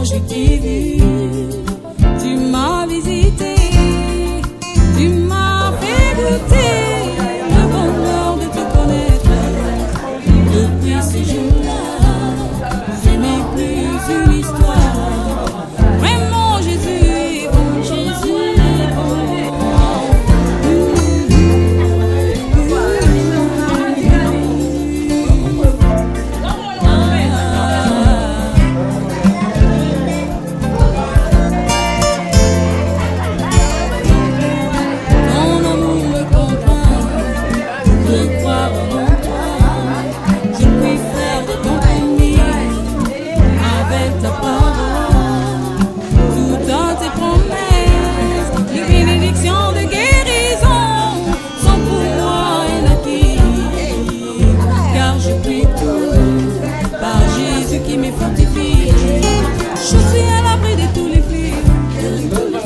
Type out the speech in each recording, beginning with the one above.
je t'ai vu, tu m'as visité, tu m'as fait goûter le bonheur de te connaître. Depuis ce jour-là, je n'ai plus une histoire. Vraiment, Jésus est bon, Jésus est bon. Qui me fortifie, je suis à l'abri de tous les fléaux, de tous les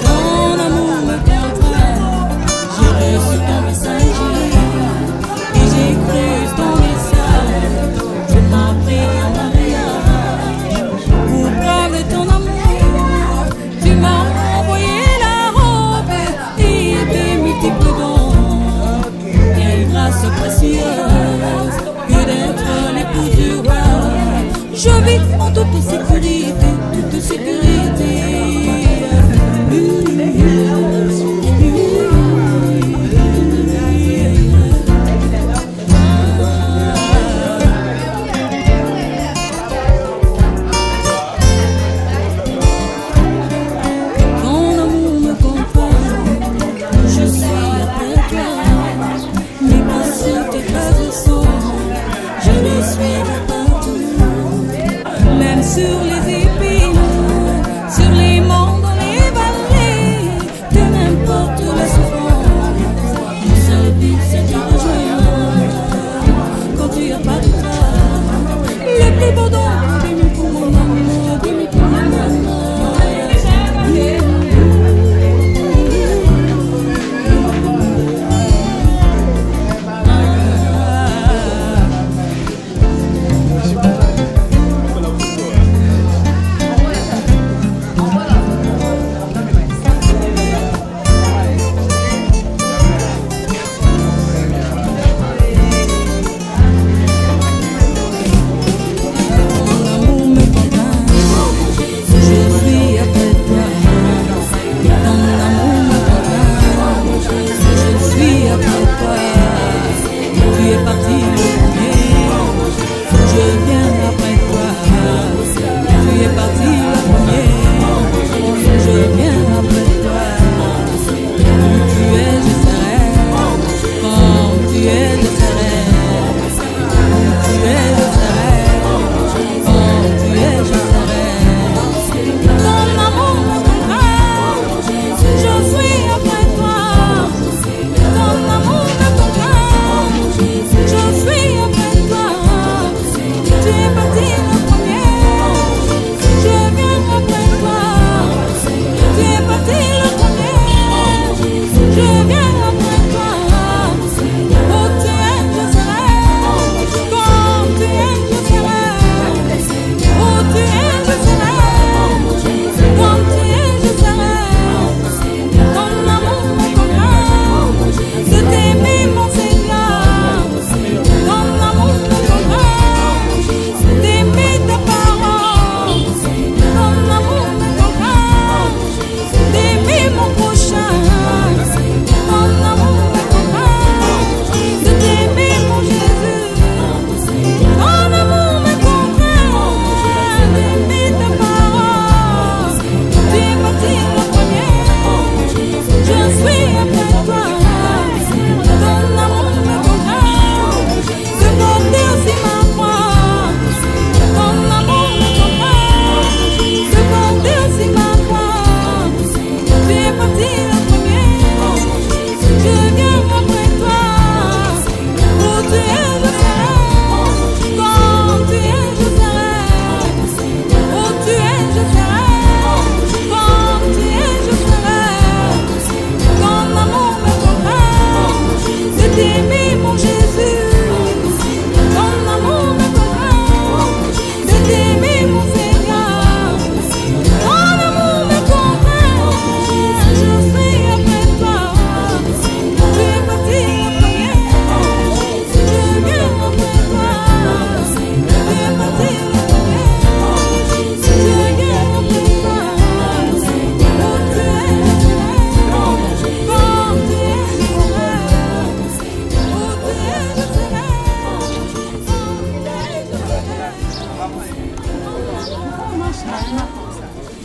ton amour me contraint, j'ai reçu ton message et j'ai cru ton message. Je m'en prie en mariage pour preuve de ton amour. Tu m'as envoyé la robe et tes multiples dons. Quelle grâce précieuse que d'être l'épouse du roi. Je vis en toute sécurité, toute sécurité. Sur les épines, sur les monts, dans les vallées, de n'importe la souffrance, mon seul but c'est de te rejoindre. Quand tu apparaîtras, le plus beau don, dis-moi pour mon amour, dis-moi pour mon amour.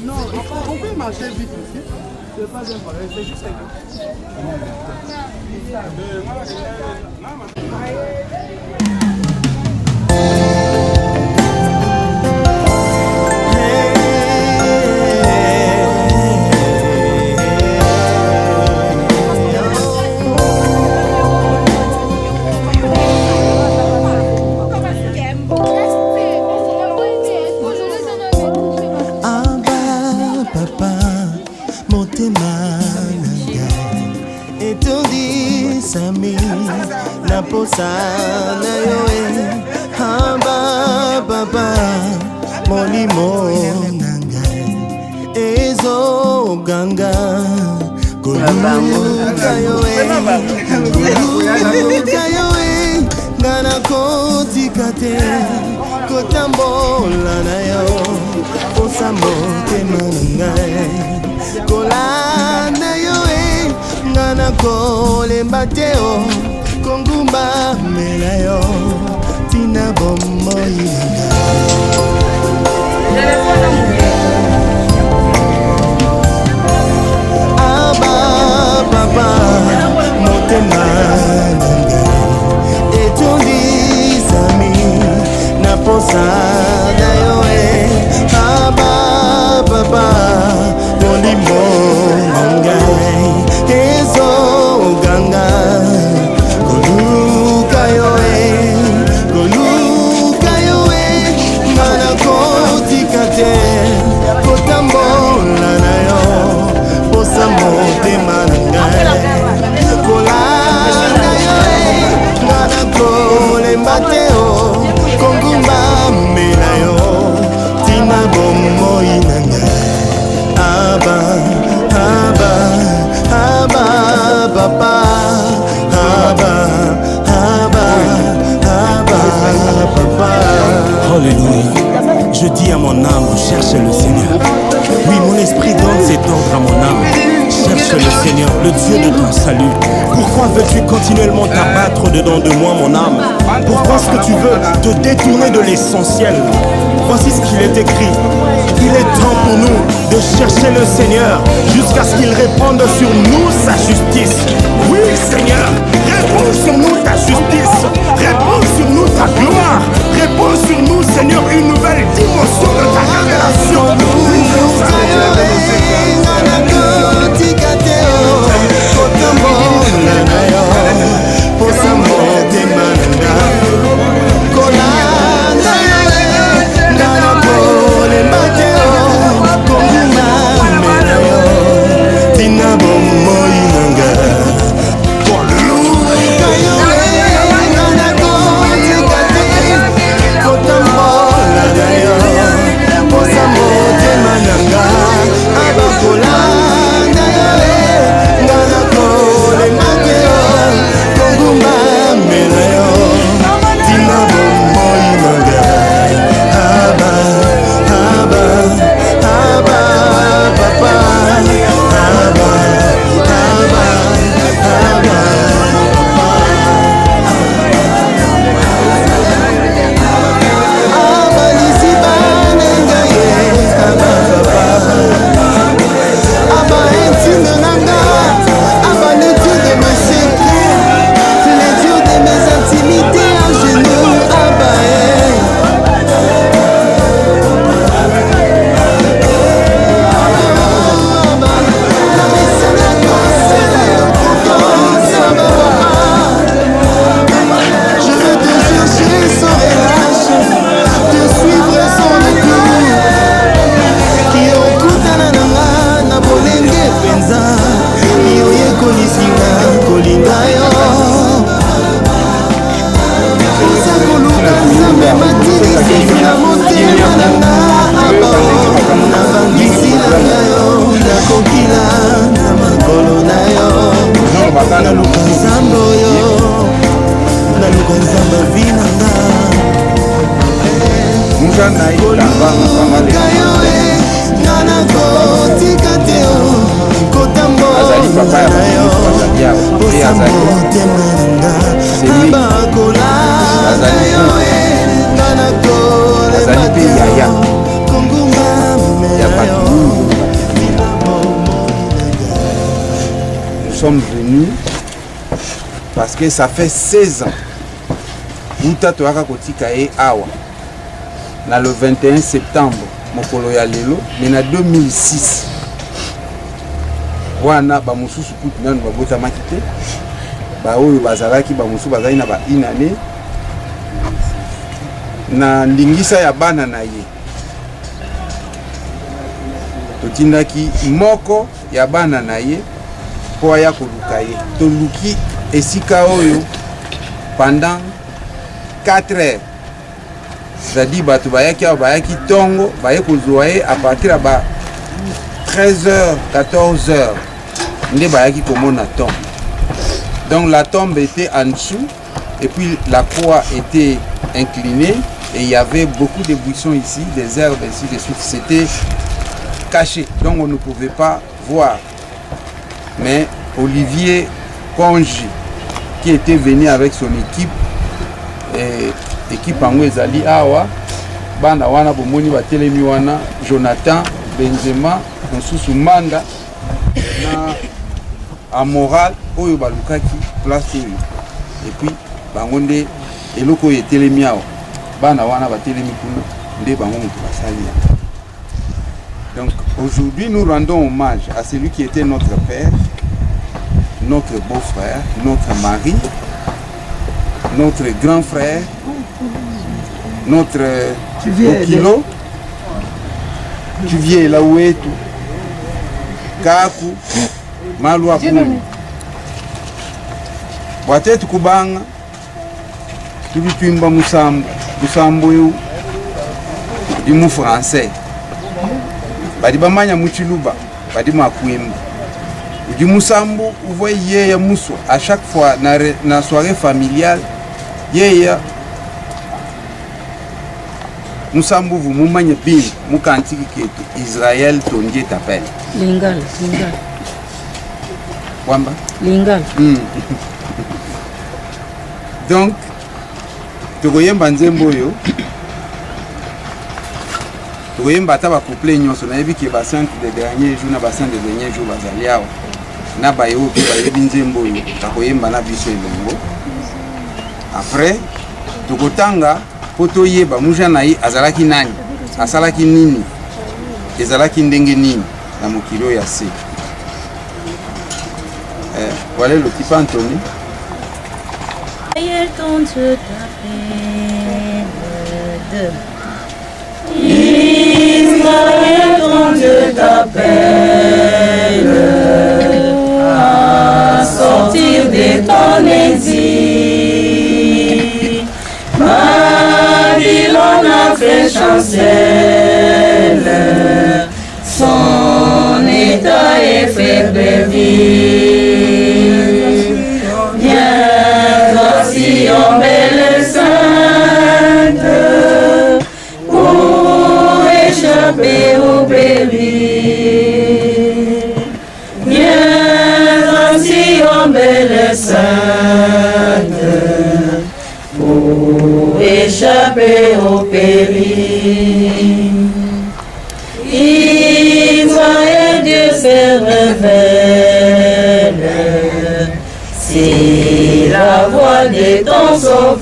Non, on peut marcher vite aussi. C'est pas un problème, c'est juste avec Sana yoe hamba baba molimo nangai ezo ganga kuluka yoe ngana kotikate kotambola na yo posa motema nangai kolanda yoe ngana kolemba teo Kongumba melayo tina bombo inanga Aba papa motema nanga Etundi sami na posa na yoe Aba papa molimo nangai Ezo ganga kotambola na yo posa motema nangai kolanda yo ngana kolemba teo kongumba mela yo tina bomoi nangai aba aba aba papa aba aba aba papa. Alléluia. Je dis à mon âme, cherche le Seigneur. Oui, mon esprit donne cet ordre à mon âme. Cherche le Seigneur, le Dieu de ton salut. Pourquoi veux-tu continuellement t'abattre dedans de moi, mon âme? Pourquoi est-ce que tu veux te détourner de l'essentiel? Voici ce qu'il est écrit. Il est temps pour nous de chercher le Seigneur jusqu'à ce qu'il réponde sur nous sa justice. Oui, Seigneur, réponds sur nous ta justice. Réponds sur nous ta gloire. Réponds sur nous, Seigneur, une nouvelle dimension de ta révélation. États-Unis parce que ça fait 16 ans. Uta toaka kotika e awa. Na le 21 septembre, mokolo ya lelo, mais na 2006. Wana ba mususu kutu nanu babota makite. Ba oyo bazalaki ba mususu bazali na ba inane. Na lingisa ya bana na ye. Totindaki moko ya bana na ye po ya koluka ye. Toluki esika oyo pendant 4 heures. C'est-à-dire bato bayaki awa bayaki tongo baye kozwa ye à partir ba 13h 14h nde bayaki komona tombe. Donc la tombe était en dessous et puis la croix était inclinée et il y avait beaucoup de buissons ici, des herbes ainsi de suite. C'était caché, donc on ne pouvait pas voir. Mais Olivier Konji, qui était venu avec son équipe, équipe en ezali awa, bana wana bomoni batelemi wana, Jonathan, Benzema, Nsusu Manga, na Amoral, oyo balukaki place oyo. Et puis, bangonde, eloko yetelemi awa, bana wana batelemi kuna, nde bango mutu basali. Donc aujourd'hui, nous rendons hommage à celui qui était notre père, notre beau-frère, notre mari, notre grand frère, notre Okilo, tu viens là où est tout, Kaku, Malwa Pumi. Watetu kubanga, tubipimba musambo yu, du mot français. Badi bamanya muchiluba, badi makwimba. Du musambu, vous voyez ya muso à chaque fois na soirée familiale, yeya musambu vous mumanya bi mukantiki ketu Israël tondier t'appelle. Lingal. Wamba? Lingal. Donc, tokoyemba nzembo yo. Tokoyemba ta ba couple nyonso na yebi ke ba centre de dernier jour na ba centre de dernier jour bazali awa. Na ba yo ki ba yebi nzembo yo. Tokoyemba na biso elongo. Après, tokotanga poto yeba muja na yi azalaki nani? Asalaki nini? Ezalaki ndenge nini na mokilo ya se. Voilà le petit Anthony. Israël ton Dieu t'appelle. Israël ton Dieu t'appelle à sortir de ton exil. Babylone a fait chancelle, son état est faible ville. Viens, voici en belle sainte, pour échapper au péril. Viens, voici en belle sainte, pour échapper au péril. Israël, Dieu se révèle, c'est la voix de ton sauveur.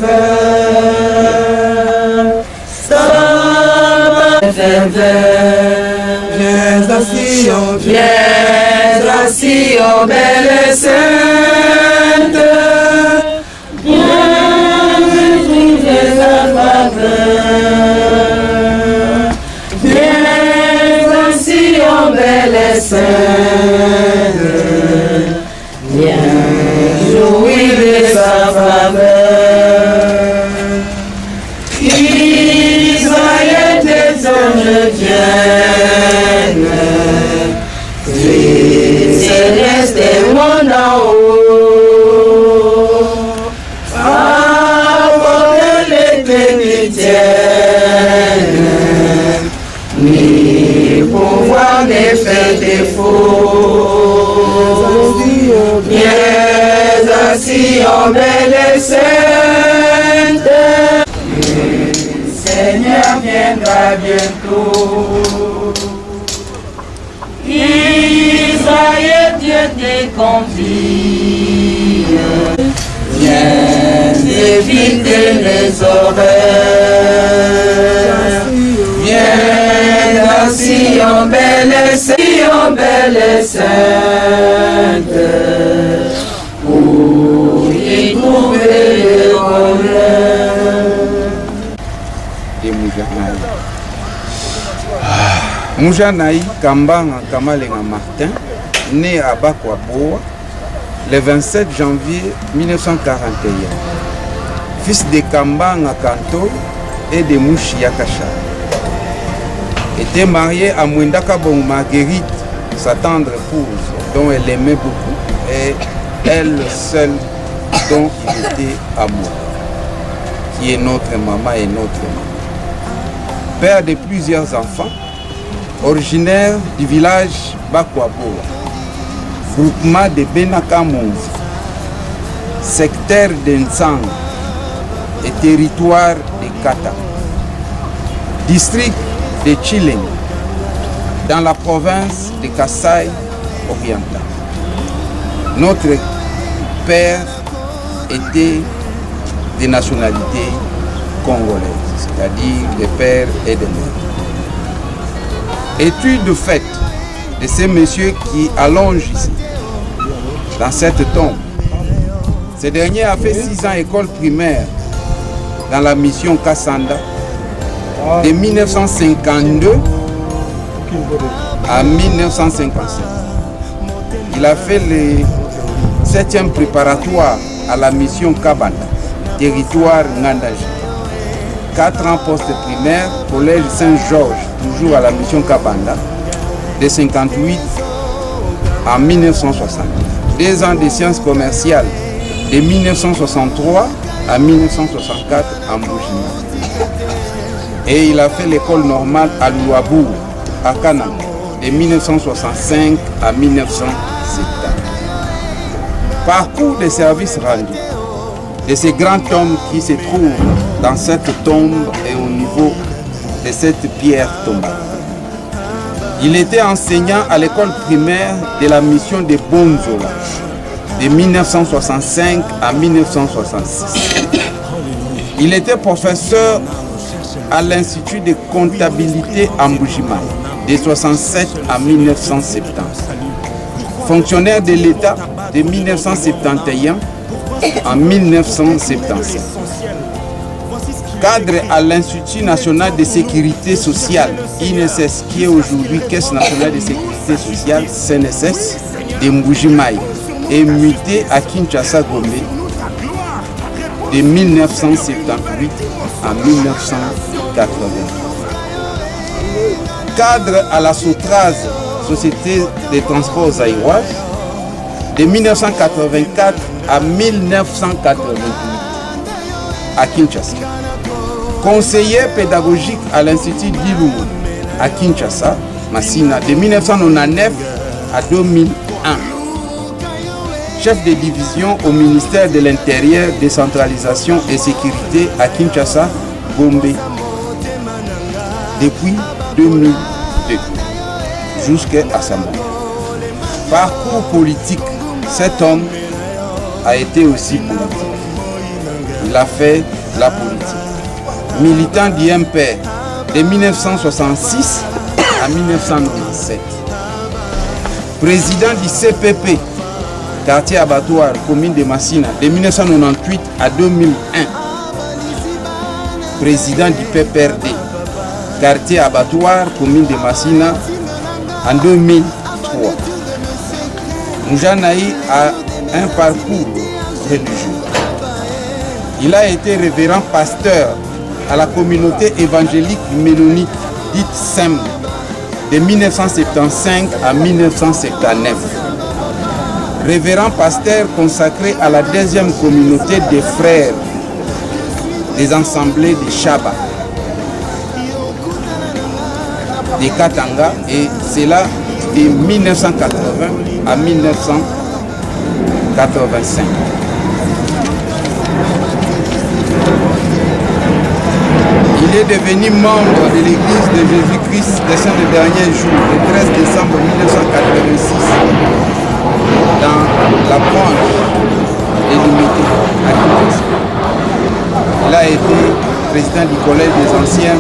Viens assis, ô belle sainte, viens trouver la faveur. Viens assis, ô belle sainte, viens jouir de sa faveur. Israël, tes anges viennent, céleste et mon en haut, apporte les bénitiennes, ni pouvoir ne fait défaut. Viens assis en belle sainte, Seigneur viendra bientôt. Israël, Dieu te confie. d'éviter les horreurs. Viens dans Sion belle et sainte, pour y trouver le bonheur. De Moujanaï Kambanga Kamalenga Martin, né à Bakwaboa le 27 janvier 1941. Fils de Kambanga Kanto et de Mouchi Yakasha. Était marié à Mwendaka Bon Marguerite, sa tendre épouse, dont elle aimait beaucoup, et elle seule dont il était amoureux, qui est notre maman et notre maman. Père de plusieurs enfants, originaire du village Bakwaboa, groupement de Benakamonzi, secteur de Nsang et territoire de Kata, district de Chileng, dans la province de Kasaï oriental. Notre père était de nationalité congolaise, c'est-à-dire de père et de mère. Étude faite de ces messieurs qui allongent ici, dans cette tombe. Ce dernier a fait 6 ans école primaire dans la mission Kassanda de 1952 à 1957. Il a fait le 7e préparatoire à la mission Kabanda, territoire Ngandaji. 4 ans post-primaire, collège Saint-Georges, toujours à la mission Kabanda, de 58 à 1960. 2 ans de sciences commerciales, de 1963 à 1964 en Bougima. Et il a fait l'école normale à Louabou, à Kanam, de 1965 à 1970. Parcours des services rendus de ces grands hommes qui se trouvent dans cette tombe et au niveau de cette pierre tombale. Il était enseignant à l'école primaire de la mission de Bonzola, de 1965 à 1966. Il était professeur à l'Institut de comptabilité à Mboujima, de 1967 à 1970. Fonctionnaire de l'État de 1971 à 1977. Cadre à l'Institut national de sécurité sociale, INSS, qui est aujourd'hui Caisse nationale de sécurité sociale, CNSS, de Mboujimai, et muté à Kinshasa Gombe de 1978 à 1980. Cadre à la Sotraz, Société de transport zaïroise, de 1984 à 1988 à Kinshasa. Conseiller pédagogique à l'Institut d'Ilou à Kinshasa, Massina, de 1999 à 2001. Chef de division au ministère de l'Intérieur, décentralisation et sécurité à Kinshasa, Gombe, depuis 2002 jusqu'à sa mort. Parcours politique, cet homme a été aussi politique. Il a fait la politique. Militant du MPR de 1966 à 1997. Président du CPP, quartier abattoir, commune de Massina, de 1998 à 2001. Président du PPRD, quartier abattoir, commune de Massina, en 2003. Moujanaï a un parcours religieux. Il a été révérend pasteur à la communauté évangélique ménonite dite SEM de 1975 à 1979. Révérend pasteur consacré à la 2e communauté des frères des assemblées de Chaba, de Katanga, et c'est là de 1980 à 1985. Il est devenu membre de l'Église de Jésus-Christ des Saints des derniers jours, le 13 décembre 1986, dans la branche est limité à Kinshasa. Il a été président du collège des anciens,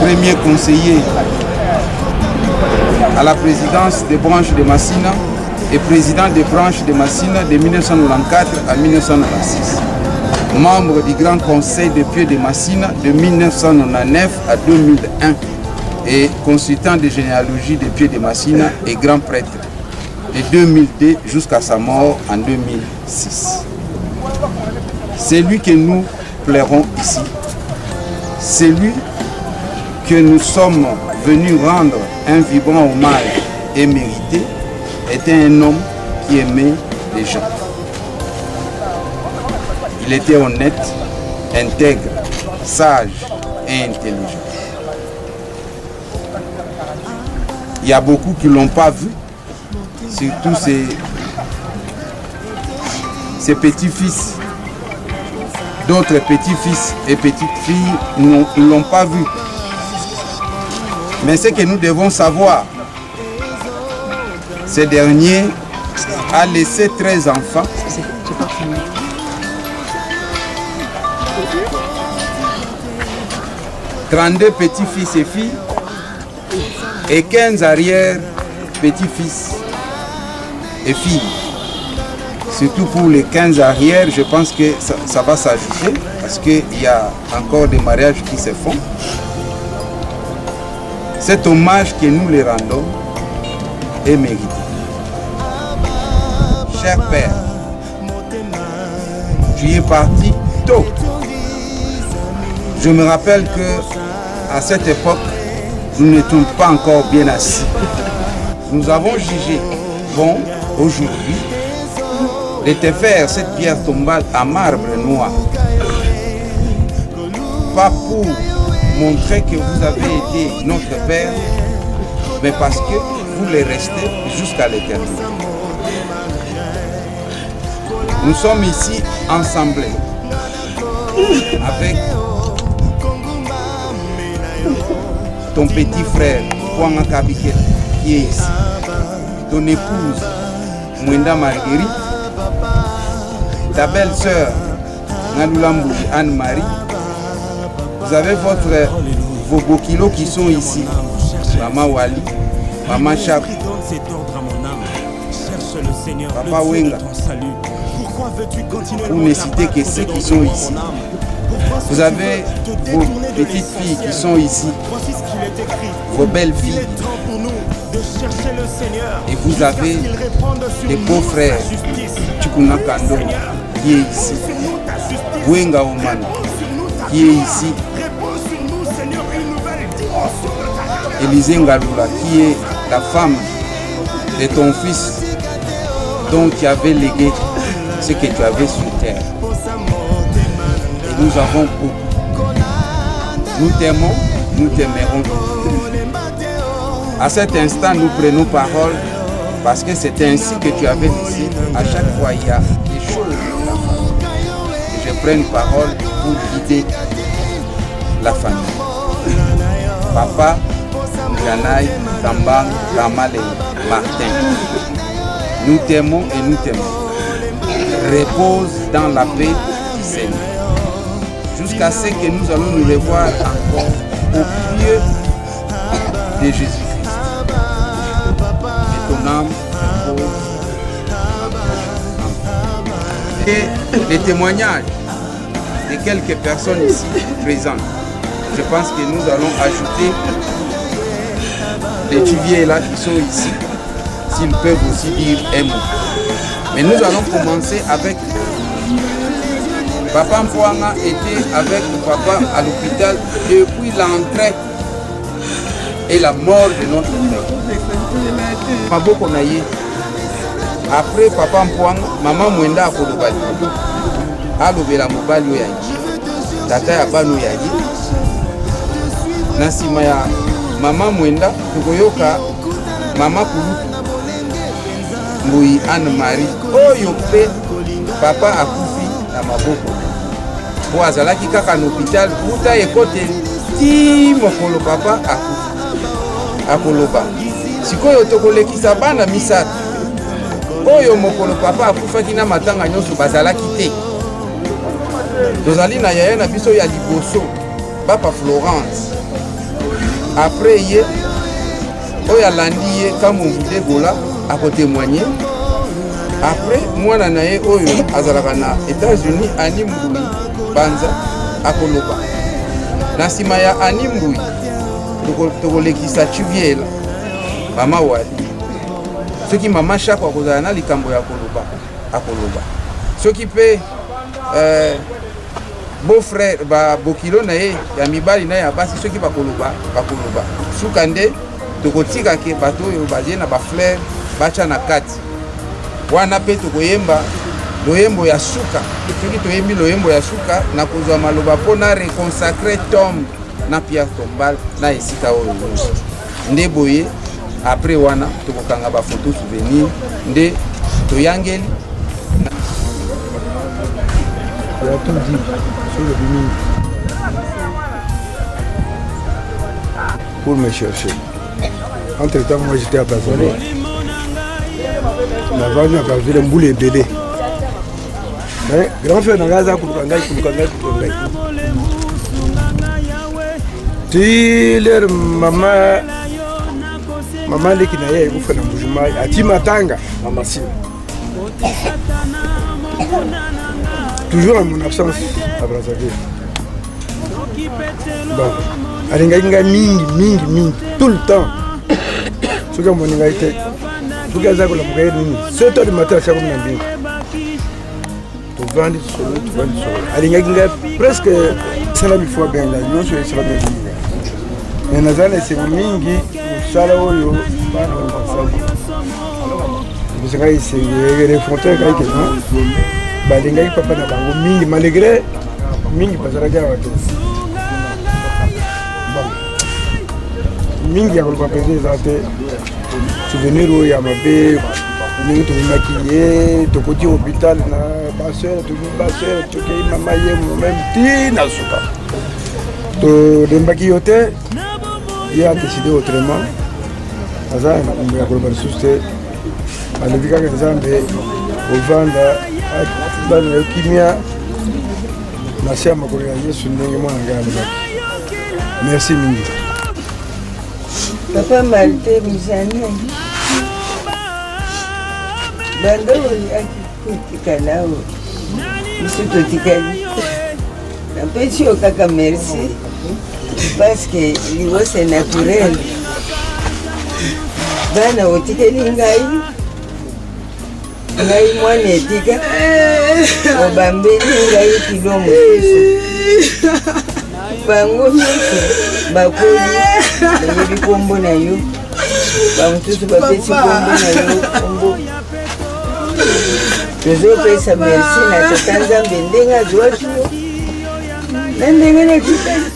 premier conseiller à la présidence des branches de Massina et président des branches de Massina de 1994 à 1996. Membre du Grand Conseil des pieux de Massina de 1999 à 2001 et consultant de généalogie des pieux de Massina et grand prêtre de 2002 jusqu'à sa mort en 2006. C'est lui que nous plairons ici. C'est lui que nous sommes venus rendre un vibrant hommage et mérité. Était un homme qui aimait les gens. Il était honnête, intègre, sage et intelligent. Il y a beaucoup qui ne l'ont pas vu, surtout ses petits-fils. D'autres petits-fils et petites-filles ne l'ont pas vu. Mais ce que nous devons savoir, ce dernier a laissé 13 enfants. 32 petits-fils et filles et 15 arrière-petits-fils et filles. Surtout pour les 15 arrières, je pense que ça va s'ajouter parce qu'il y a encore des mariages qui se font. Cet hommage que nous les rendons est mérité. Cher Père, tu es parti tôt. Je me rappelle que à cette époque, nous n'étions pas encore bien assis. Nous avons jugé bon aujourd'hui de te faire cette pierre tombale à marbre noir. Pas pour montrer que vous avez été notre Père, mais parce que vous les restez jusqu'à l'éternité. Nous sommes ici ensemble avec ton petit frère Kwanga Kabike qui est ici, ton épouse Mwenda Marguerite, ta belle-sœur Nalulambouli Anne-Marie. Vous avez vos beaux kilos qui sont ici, Maman Wali, Maman Chap, Papa Wenga. Pour ne citer que ceux qui sont ici. Vous avez vos petites filles qui sont ici, vos belles filles. Et vous avez des beaux-frères, Chukuna Kando, qui est ici, Wenga Oman, qui est ici, Élisée Ngalula, qui est la femme de ton fils dont tu avais légué ce que tu avais sur terre. Et nous avons beaucoup. Nous t'aimons, nous t'aimerons. À cet instant, nous prenons parole parce que c'est ainsi que tu avais dit. À chaque fois, il y a des choses de la famille. Et je prends une parole pour guider la famille. Papa, Janaï, Tambang, Kamal et Martin. Nous t'aimons et nous t'aimons. Repose dans la paix du Seigneur. Jusqu'à ce que nous allons nous revoir encore au pied de Jésus-Christ. Et ton âme repose. Et les témoignages de quelques personnes ici présentes, je pense que nous allons ajouter les tuviers là qui sont ici, s'ils peuvent aussi dire un mot. Mais nous allons commencer avec Papa Mpouanga était avec papa à l'hôpital depuis l'entrée et la mort de notre père. Maboko naye. Après Papa Mpouanga, Maman Mwenda akolobali. Alobela mobali oyo yaye. Tata ya bano yaye. Na nsima ya Mama Mwenda tukoyoka Mama Kulutu Mbui Anne-Marie oyo pe papa akufi na maboko po azalaki kaka na hôpital kuta ekote ti mokolo papa akufi akoloba sikoyo tokolekisa bana misato oyo mokolo papa akufaki na matanga nyonso bazalaki te. Tozali na yaya na biso ya liboso Papa Florence. Après ye oyo alandi ye Kamumbu de Gola akotémoigner. Après mwana na ye oyo azalaka na États-Unis Ani Mbui Banza akoloba. Na nsima ya Ani Mbui tokolekisa Chiviela mama wali. Soki mama Chako akozala na likambo ya akoloba. Soki pe beau-frère bokilo na ye ya mibali na ya basi soki bakoloba suka nde tokotika ke bato oyo bazie na bafleur bacha na kati wana pe tokoyemba loyembo ya suka. Soki toyembi loyembo ya suka na kozwa maloba mpona reconsacrer tombe na Pierre Tombal na esika oyo nde boye. Après wana tokokanga bafoto souvenir nde toyangeli. Il a tout dit sur le bini. Pour me chercher. Entre temps, moi j'étais à Bazalé. La vanne a vu le boule et bébé. Grand frère n'a pas de si leur maman leki na ye kufa na mbujuma ati matanga na masina. Toujours en mon absence à Brazzaville. Bon, alinga mingi tout le temps. Ce que mon inga était, tout que ça que la bougaye ni 7 heures du matin ça comme n'importe. Tu vends du sol. Alinga presque salami fois bien là, non sur salami. Mais nazana c'est mingi sala oyo bana basali. Vous savez c'est les frontières qui sont balingai papa na bango mingi malgré mingi bazalaki awa te. Bon mingi ya koluka pete eza te souvenir oyo ya mabe ndenge tobimaki ye tokoti hôpital na basere tokei mama ye momeme ntina suka todembaki yo te ye adécide autrement aza na kombo ya koloba lisusu te alevi kaka nzambe ovanda bana yo kimia na sia makolo ya Yesu ndenge mwana ngai alobaki. Merci mingi Papa Malte Mizani bando akikutika nao biso totikali napesi yo kaka merci parce que liwo c'est naturel bana otikeli ngai mwana etika obambeli ngai kilo mosusu bango nyonso bakoli bayebi kombo na yo bamosusu bapesi kombo na yo kombo tozopesa merci na tata Nzambe ndenge azwaki yo na ndenge natikali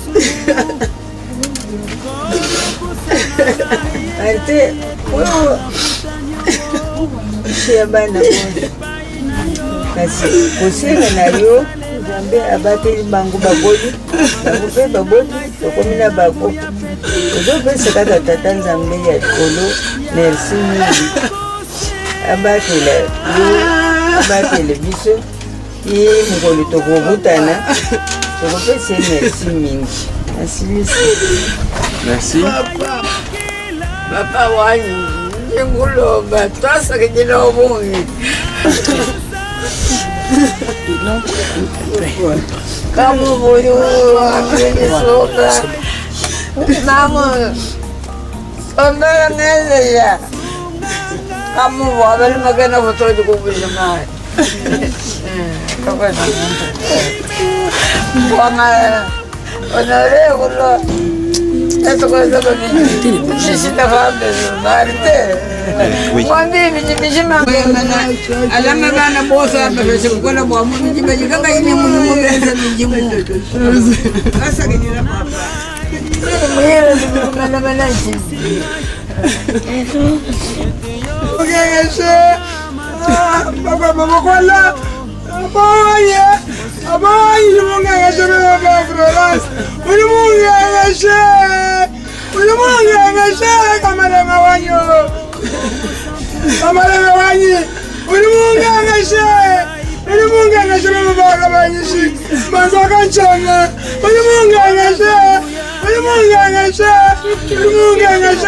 arte oyo ya bana moja kasi kosenga na yo Nzambe abateli bango bakoli bango mpe baboti tokomi na bako ozopesa kaka tata Nzambe ya likolo merci mingi abatela yo abatele biso ye mokolo tokobutana tokopesa merci mingi asilisi Merci. Papa wani nguloba twasakejela obungi kamu boyo akwenyesoka namo ondala ngezeya kamu wabali magana fotoji kubulima wanga onore kulo esto cosa con il si da fare parte quando mi ma alla magana bosa per se quella buona mi dice che vai in un momento mi dice asa che era ma la mananci ok se papà quella Abaye munga yajebe baba Florence. Uli munga ngashe kamara mawanyo. Kamara mawanyi. ulimungangashe mabaka banyishi mazakanchanga ulimungangashe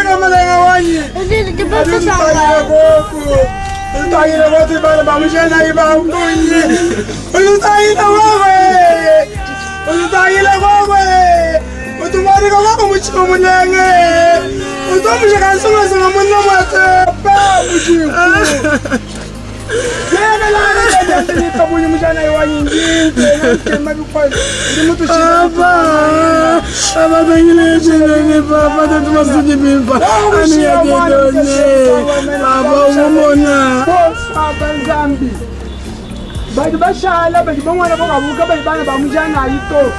kamalanga wanyi Utayina wati bana bamujana iba mbunyi Utayina wawe Utumari kwa muchimu munenge Utomushaka nsonga songa munna mwate Pa muchimu Yena lana jajantini kabuni mujana iwa nyingi Tema bukwa Ndimutu shina Aba bengile chenenge Papa tatuma suji bimpa Ani ya gedone Papa umumona Papa nzambi Bagi bashala bagi bangwana bakabuka bagi bana bamujana ito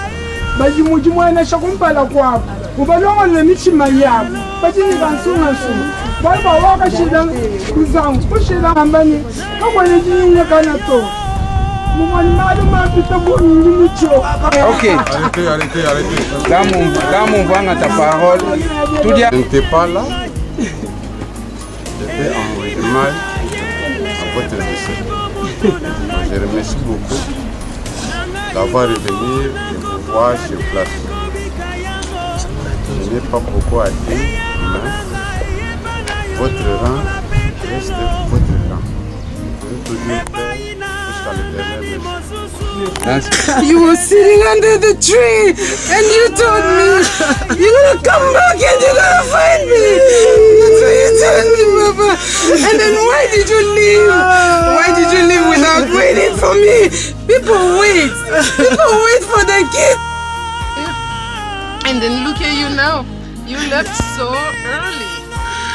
Bagi muji mwene shakumpala kwako Ubalongo nemichima yabo Bagi nikansunga sunga Bali bawaka shida kuzangu Kushida ambani Kakwane jinyine kanato Mumani madu mapita bumi mucho Ok. Arrêtez. Là, mon voix ta parole. Tout dit. Je n'étais pas là. J'étais en mal à votre décès. Je remercie beaucoup d'avoir revenu et vous voir sur place. Je n'ai pas beaucoup à dire, mais votre rang reste votre rang. Je vais toujours faire jusqu'à l'éternel. You were sitting under the tree and you told me you're gonna come back and you're gonna find me. That's what you told me, Papa. And then why did you leave? Why did you leave without waiting for me? People wait for their kids. And then look at you now. You left so early.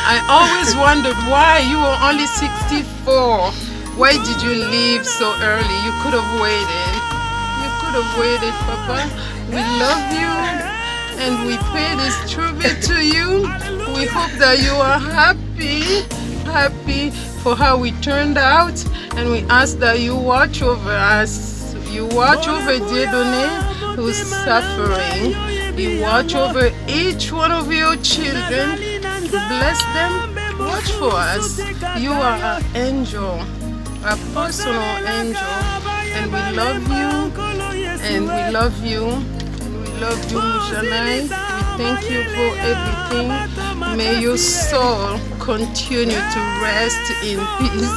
I always wondered why you were only 64. Why did you leave so early? You could have waited. You could have waited, Papa. We love you and we pay this tribute to you. We hope that you are happy for how we turned out, and we ask that you watch over us. You watch over Dieudonné, who's suffering. You watch over each one of your children. Bless them. Watch for us. You are our angel. A personal angel, and we love you, and we love you, and we love you, Mujanai. We thank you for everything. May your soul continue to rest in peace.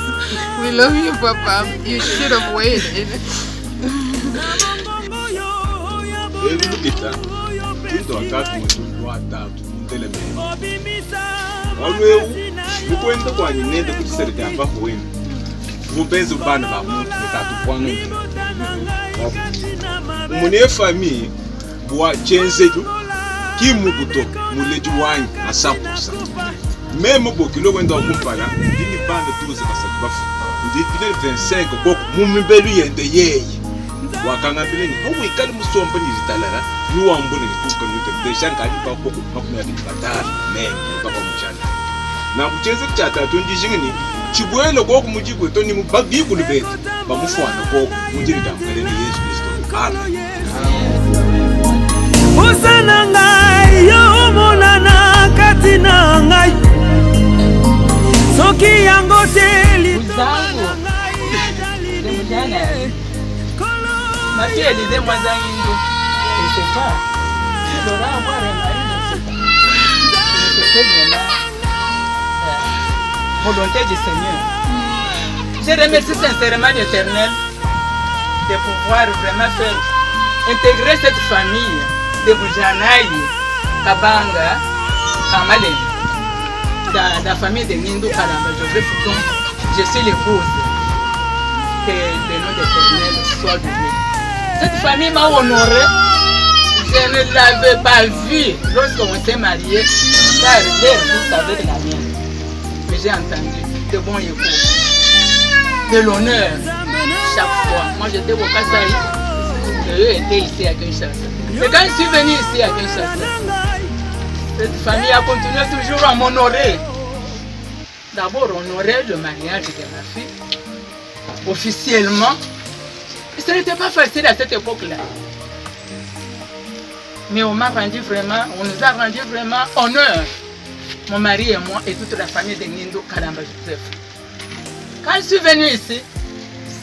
We love you, Papa. You should have waited. Mupenzi bana ba muntu tatupwana mune famille bwa chenzetu kimu kutoka muleji wanyu asakusa meme bokilo kwenda kumpala ndini banda tuze basatu bafu ndi 25 koko mumibelu yende yeye wakanga bileni hawo ikali musomba ni zitalala ni wambone kutuka nute desha ngani ba koko makumya bitata meme baba mchana na kuchenze chata tundijingini chibwelo koko mujigwe toni mubagikulu betu bamufwana koko mujiri damgaleni Yesu Kristo amen. Usana ngai yo monana katina ngai soki yango teli Uzangu Demujana Ma fille Elise Mwanzangindo Je ne sais pas Je dois avoir un mari Je ne sais pas volonté du Seigneur. Je remercie sincèrement l'Éternel de pouvoir vraiment faire intégrer cette famille de Bujanaï, Kabanga, Kamale, la famille de Nindo Kalamba Joseph. Donc, je suis l'épouse. Que le nom de l'Éternel soit béni. Cette famille m'a honoré. Je ne l'avais pas vue lorsqu'on s'est mariés, car l'air vous avec la mienne. Mais j'ai entendu de bons échos, de l'honneur chaque fois. Moi j'étais au Kasaï, eux étaient ici à Kinshasa. Et quand je suis venu ici à Kinshasa, cette famille a continué toujours à m'honorer. D'abord honorer le mariage de ma fille, officiellement. Ce n'était pas facile à cette époque-là. Mais on m'a rendu vraiment, on nous a rendu vraiment honneur. Mon mari et moi et toute la famille de Nindo Kalamba Joseph. Quand je suis venue ici,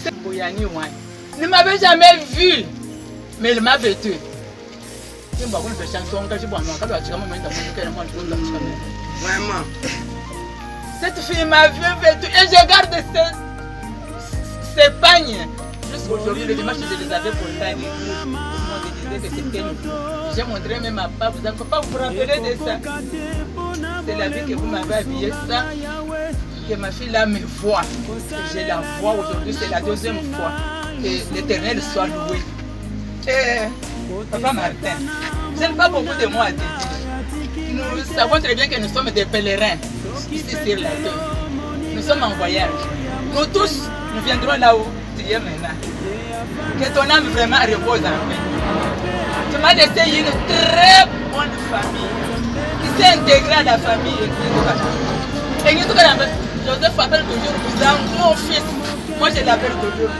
c'est Boyani Wine. Il ne m'avait jamais vu, mais il m'a vêtu. Vraiment. Cette fille m'a vu vêtu et je garde ces pagnes. Jusqu'aujourd'hui, le dimanche, je les avais pour faire. Tout le monde disait que c'était une fille. J'ai montré même à papa, vous ne pouvez pas vous rappeler de ça. C'est la vie que vous m'avez habillé ça. Que ma fille là me voit. Je la vois aujourd'hui, c'est la deuxième fois. Que l'Éternel soit loué. Et papa Martin, je n'ai pas beaucoup de mots à te dire. Nous savons très bien que nous sommes des pèlerins ici sur la terre. Nous sommes en voyage. Nous tous, nous viendrons là où tu es maintenant. Que ton âme vraiment repose en paix. Tu m'as laissé une très bonne famille qui s'est intégrée à la famille. Et Joseph appelle toujours cousin, mon fils. Moi je l'appelle toujours.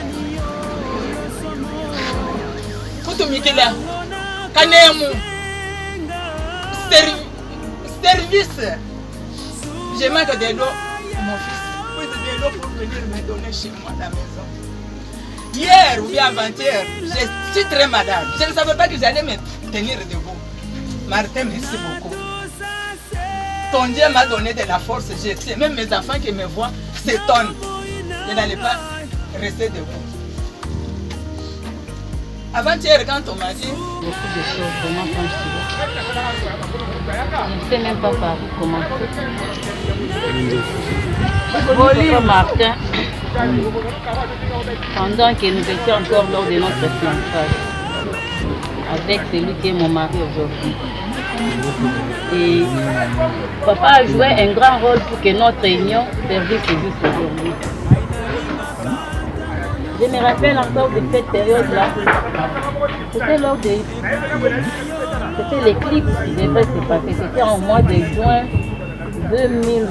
Koutou Mikela, Kanemu, service. Je manque de l'eau, mon fils. Puis de l'eau pour venir me donner chez moi à la maison. Hier ou bien avant-hier, je suis très malade. Je ne savais pas que j'allais me tenir debout. Martin, merci beaucoup. Ton Dieu m'a donné de la force. Même mes enfants qui me voient s'étonnent. Je n'allais pas rester debout. Avant-hier, quand on m'a dit... Beaucoup de choses, vraiment, quand je ne sais même pas par où commencer. Bonjour Martin, pendant que nous étions encore lors de notre fiançailles, avec celui qui est mon mari aujourd'hui. Et papa a joué un grand rôle pour que notre union perdure jusqu'aujourd'hui. Je me rappelle encore de cette période-là. C'était lors des... C'était l'éclipse qui devait se passer. C'était en mois de juin 2000...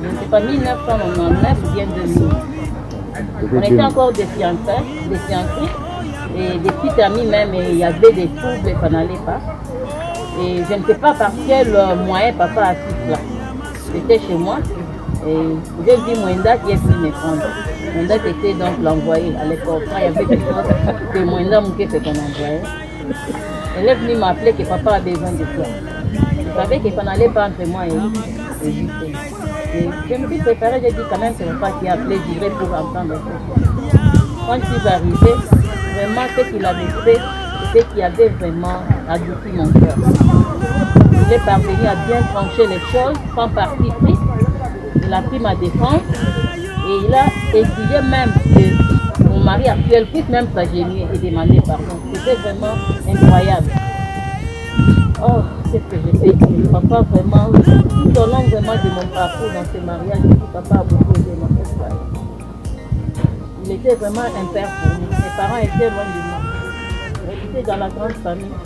je ne sais pas, 1999 ou bien 2000. On était encore des fiancés et des petites amies même, et il y avait des troubles et ça n'allait pas. Et je ne sais pas par quel moyen papa a su cela. J'étais chez moi et j'ai vu Mwenda qui est venu me prendre. Mwenda était donc l'envoyé à l'époque. Il y avait des choses que Mwenda Mouké fait qu'on envoyait. Elle est venue m'appeler que papa a besoin de toi. Je savais que ça n'allait pas entre moi et lui. Et je me suis préparée, j'ai dit quand même c'est papa qui a appelé, je dirais pour entendre ça. Quand je suis arrivée, vraiment ce qu'il avait fait, c'était qu'il avait vraiment adouci mon cœur. Il est parvenu à bien trancher les choses sans parti pris. Il a pris ma défense et il a exigé même que mon mari actuel puisse même s'agenouiller et demander pardon. C'était vraiment incroyable. Oh, c'est ce que j'ai fait. Papa vraiment, tout au long vraiment de mon parcours dans ce mariage, papa a beaucoup aidé notre famille. Il était vraiment un père pour nous. Mes parents étaient loin de moi. Ils étaient dans la grande famille.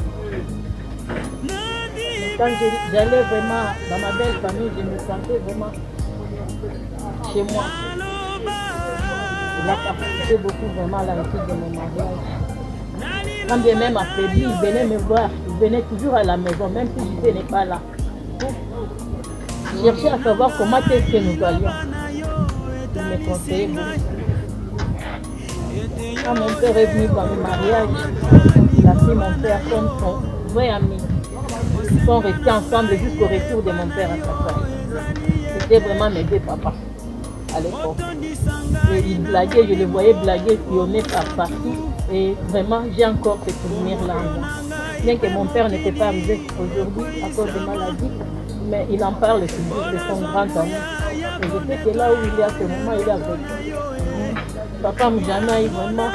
Mais quand j'allais vraiment dans ma belle famille, je me sentais vraiment chez moi. Il a participé beaucoup vraiment à la réussite de mon mariage. Quand bien même affaibli, il venait me voir. Il venait toujours à la maison, même si je n'étais pas là. Je cherchais à savoir comment est-ce que nous allions. Il me conseillait beaucoup. Quand mon père est venu dans le mariage, il a pris mon père comme son vrai ami. Ils sont restés ensemble jusqu'au retour de mon père à sa femme. C'était vraiment mes deux papas à l'époque. Et il blaguait, je le voyais blaguer, pionner par partout. Et vraiment, j'ai encore ce souvenir-là. Bien que mon père n'était pas arrivé aujourd'hui à cause de maladie, mais il en parle toujours de son grand ami. Et je sais que là où il est à ce moment, il est avec. Papa Mjana, vraiment,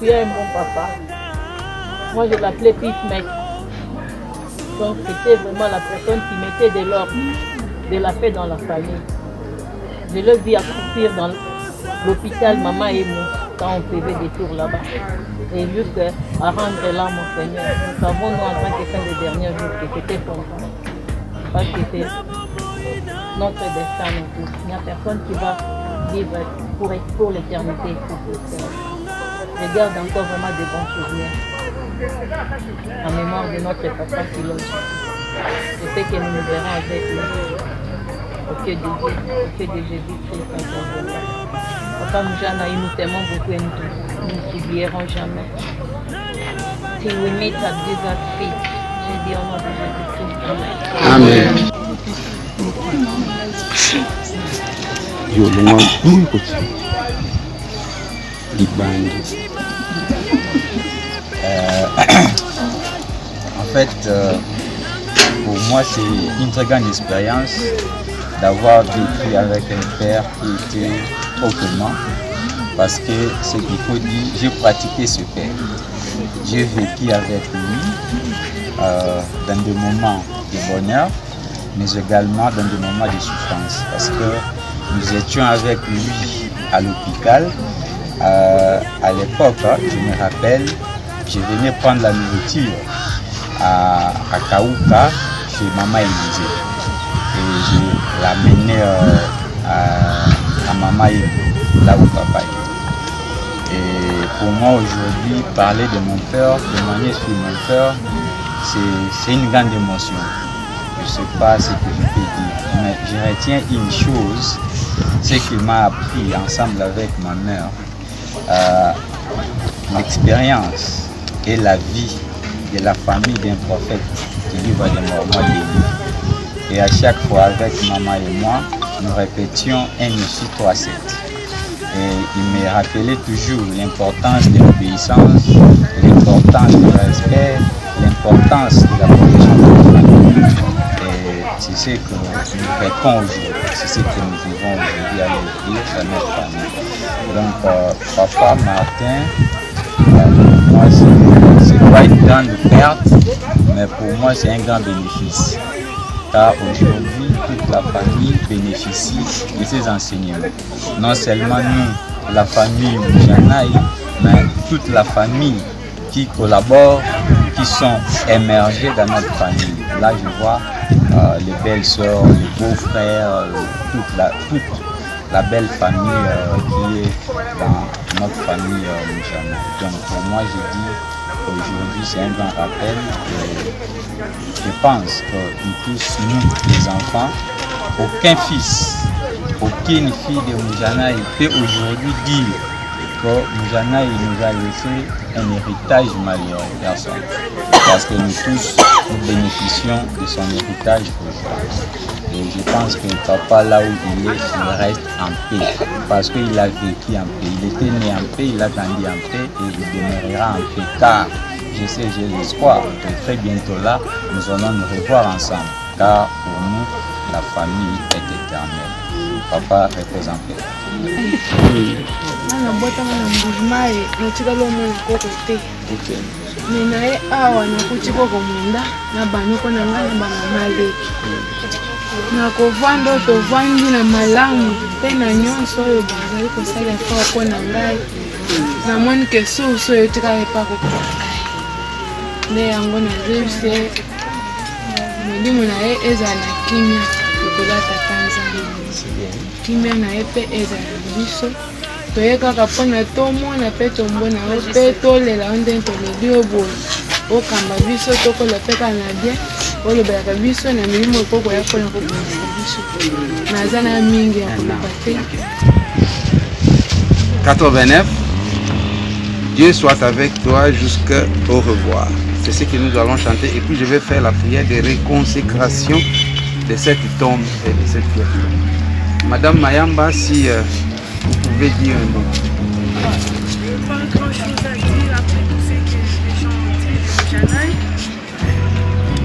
tu es un bon papa. Moi, je l'appelais Peacemaker. Donc, c'était vraiment la personne qui mettait de l'ordre, de la paix dans la famille. Je l'ai vu accroupir dans l'hôpital, maman et moi, quand on faisait des tours là-bas. Et juste à rendre là, mon Seigneur. Nous savons, nous, en tant que saint des derniers jours, que c'était son temps. Parce que c'est notre destin non plus. Il n'y a personne qui va vivre pour l'éternité. Je garde encore vraiment de bons souvenirs en mémoire de notre papa qui loge. Je sais que nous nous verrons avec lui. au cœur de Dieu, Christ. Papa Moujana, nous t'aimons beaucoup et nous ne t'oublierons jamais. Till we meet at Jesus' feet. Je dis au nom de Jésus-Christ. Amen. Yo, le nom d'une côté. En fait, pour moi, c'est une très grande expérience d'avoir vécu avec un père qui était autrement. Parce que ce qu'il faut dire, j'ai pratiqué ce père. J'ai vécu avec lui dans des moments de bonheur, mais également dans des moments de souffrance. Parce que nous étions avec lui à l'hôpital. À l'époque, je me rappelle, je venais prendre la nourriture à Kaouka chez Maman Élisée. Et je l'amenais à Maman Élisée, là où papa était. Et pour moi aujourd'hui, parler de mon père, témoigner sur mon père, c'est une grande émotion. Je ne sais pas ce que je peux dire, mais je retiens une chose, c'est qu'il m'a appris ensemble avec ma mère l'expérience et la vie de la famille d'un prophète qui vivait des Mormons de. Et à chaque fois avec maman et moi, nous répétions 1 Essuie 3:7. Et il me rappelait toujours l'importance de l'obéissance, l'importance du respect, l'importance de la protection de la famille. Et c'est ce que nous répondons aujourd'hui, c'est ce que nous vivons aujourd'hui à l'église, à notre famille. Donc, papa Martin, moi, c'est pas une grande perte, mais pour moi, c'est un grand bénéfice. Car aujourd'hui, toute la famille bénéficie de ces enseignements. Non seulement nous, la famille Moujanaï, mais toute la famille qui collabore, qui sont émergées dans notre famille. Là, je vois les belles sœurs, les beaux-frères, toute la belle famille qui est dans notre famille Moujanaï. Donc pour moi, je dis aujourd'hui, c'est un grand rappel. Je pense que nous tous, nous les enfants, aucun fils, aucune fille de Moujanaï peut aujourd'hui dire que Moujanaï nous a laissé un héritage malheureux, personne. Parce que nous tous, nous bénéficions de son héritage aujourd'hui. Et je pense que papa, là où il est, il reste en paix. Parce qu'il a vécu en paix. Il était né en paix, il a grandi en paix et il demeurera en paix. Car je sais, j'ai l'espoir que très bientôt là, nous allons nous revoir ensemble. Car pour nous, la famille est éternelle. Papa repose en paix. nakovanda tovandi na malamu mpe na nyonso oyo bazali kosala efort mpo na ngai namoni ke source oyo etikala epa kokoka nde yango nazebise molimo na ye ezala na kimia lokola tata nzambe kimia na ye mpe ezala na biso toye kaka mpona tomona mpe tombona o mpe tolela o nde toleli o boye okamba biso tokola mpe kaka na bien olobelaka biso na milimo ekoko ya mpona kobongisa biso naza na mingi ya koloba te. 89. Dieu soit avec toi jusqu'au revoir. C'est ce que nous allons chanter et puis je vais faire la prière de réconsécration de cette tombe et de cette pierre. Madame Mayamba, si vous pouvez dire un mot. Pas grand chose à dire après tout ce que les gens ont dit de Moujanaï.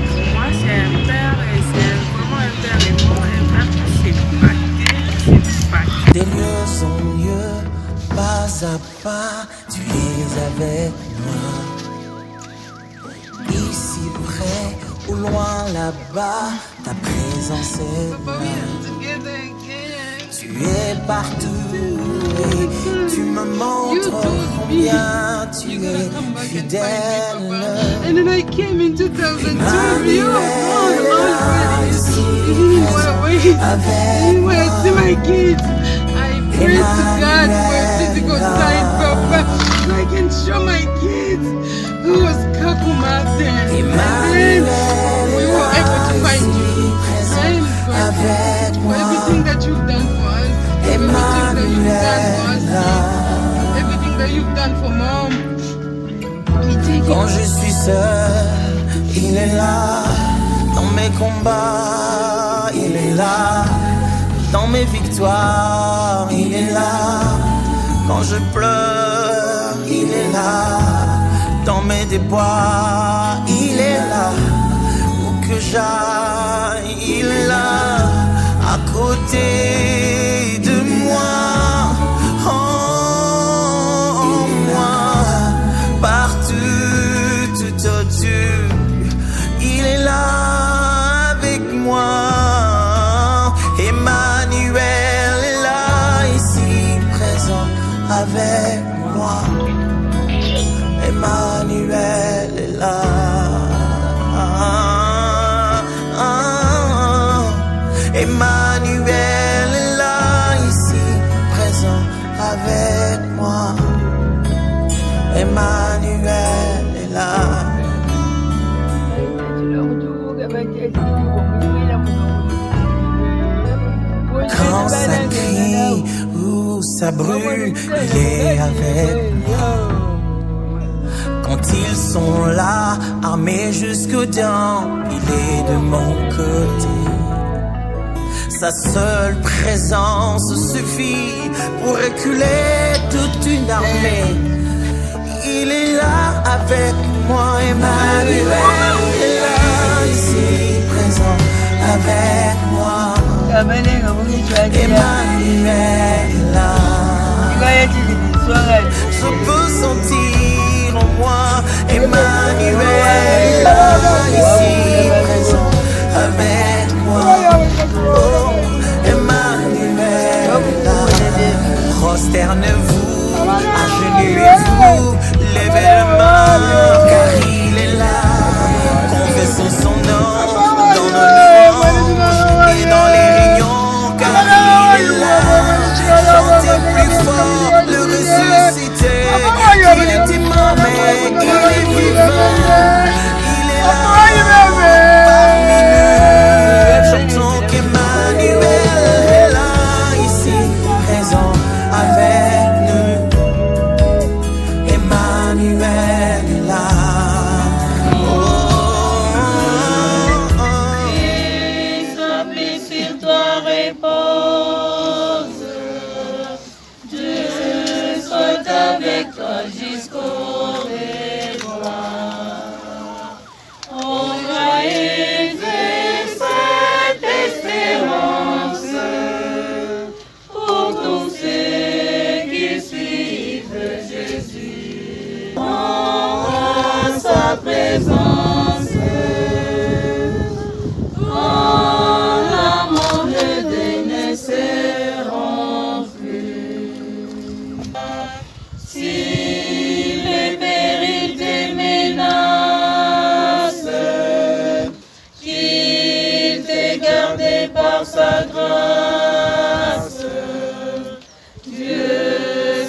Pour moi, c'est un père et c'est vraiment un père aimant, un père qui s'est battu. Des lieux en lieux, pas à pas, tu es avec moi. Ici près ou loin là-bas, ta présence est là. Tu es partout et tu me montres combien tu es fidèle. And then I came in 2002, you were gone already. You were waiting. You were to see my kids. I pray to God for a physical sign, Papa, so I can show my kids who was Kakuma then. And then we were able to find you. I'm grateful for everything. seul, il est là. Dans mes combats, il est là. Dans mes victoires, il est là. Quand je pleure, il est là. Dans mes déboires, il est là. Où que j'aille, il est là. À côté de moi, en moi, partout, tout autour, il est là avec moi. Emmanuel est là, ici présent avec moi. Emmanuel est là. Emmanuel est là, ici présent avec moi. Emmanuel est là. Quand ça crie ou ça brûle, il est avec moi. Quand ils sont là, armés jusqu'aux dents, il est de mon côté. Sa seule présence suffit pour reculer toute une armée. Il est là avec moi, Emmanuel est là, ici présent avec moi. Emmanuel est là. Je peux sentir en moi Emmanuel est là, ici présent avec moi. Oh, Emmanuel est là. Prosternez-vous, agenouillez-vous, levez la main, car il est là. Confessons son nom dans nos louanges et dans les réunions, car il est là. Chantez plus fort, le ressuscité. Il était mort, mais il est vivant. Il est là parmi nous. Chantons qu'Emmanuel est là, ici présent avec nous. Emmanuel est là. S'appuie sur toi, repose. Dieu soit avec toi jusqu'au réveil. Oh, joyeuse cette espérance pour tous ceux qui suivent Jésus. En sa présence, en l'amour de Dieu ne seront plus. Si les périls te menacent, qu'il t'ait gardé par sa grâce, Dieu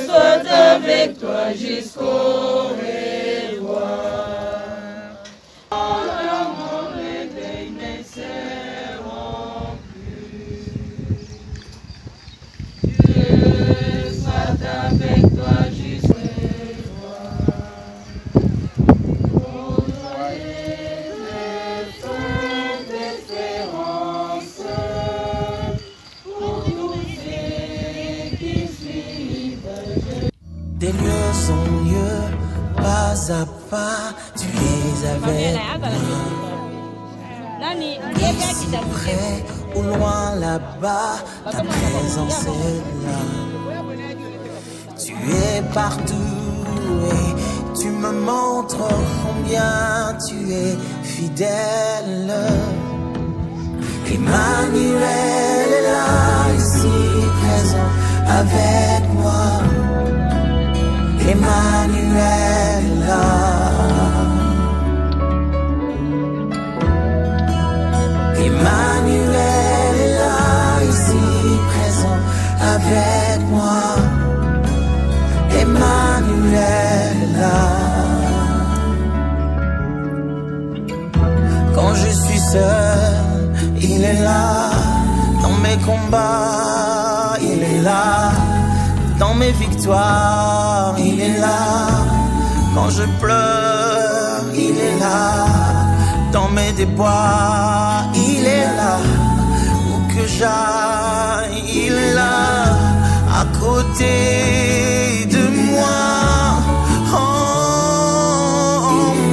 soit avec toi jusqu'au revoir. En l'amour de Dieu ne seront plus. Dieu soit avec toi jusqu'au revoir. Oh, joyeuse cette espérance pour tous ceux qui suivent Jésus. Des lieux en lieux, pas à pas, tu es avec moi. Ici près ou loin là-bas, ta présence est là. Tu es partout et tu me montres combien tu es fidèle. Emmanuel est là, ici présent avec moi. Emmanuel est là. Emmanuel est là, ici présent avec moi. Emmanuel est là. Quand je suis seul, il est là. Dans mes combats, il est là. Dans mes victoires, il est là. Quand je pleure, il est là. Dans mes déboires, il est là. Où que j'aille, il est là. À côté de moi, en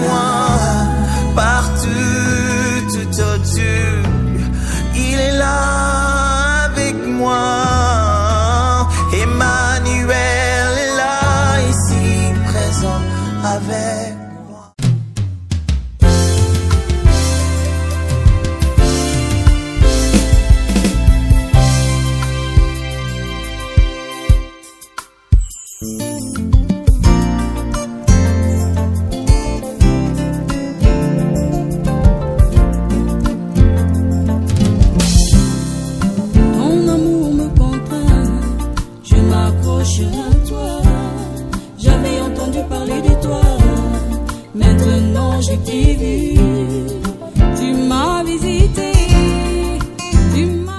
moi, partout, tout autour, il est là avec moi. Emmanuel est là, ici présent avec moi. Ton amour me contraint, je m'accroche à toi. J'avais entendu parler de toi, maintenant je t'ai vu.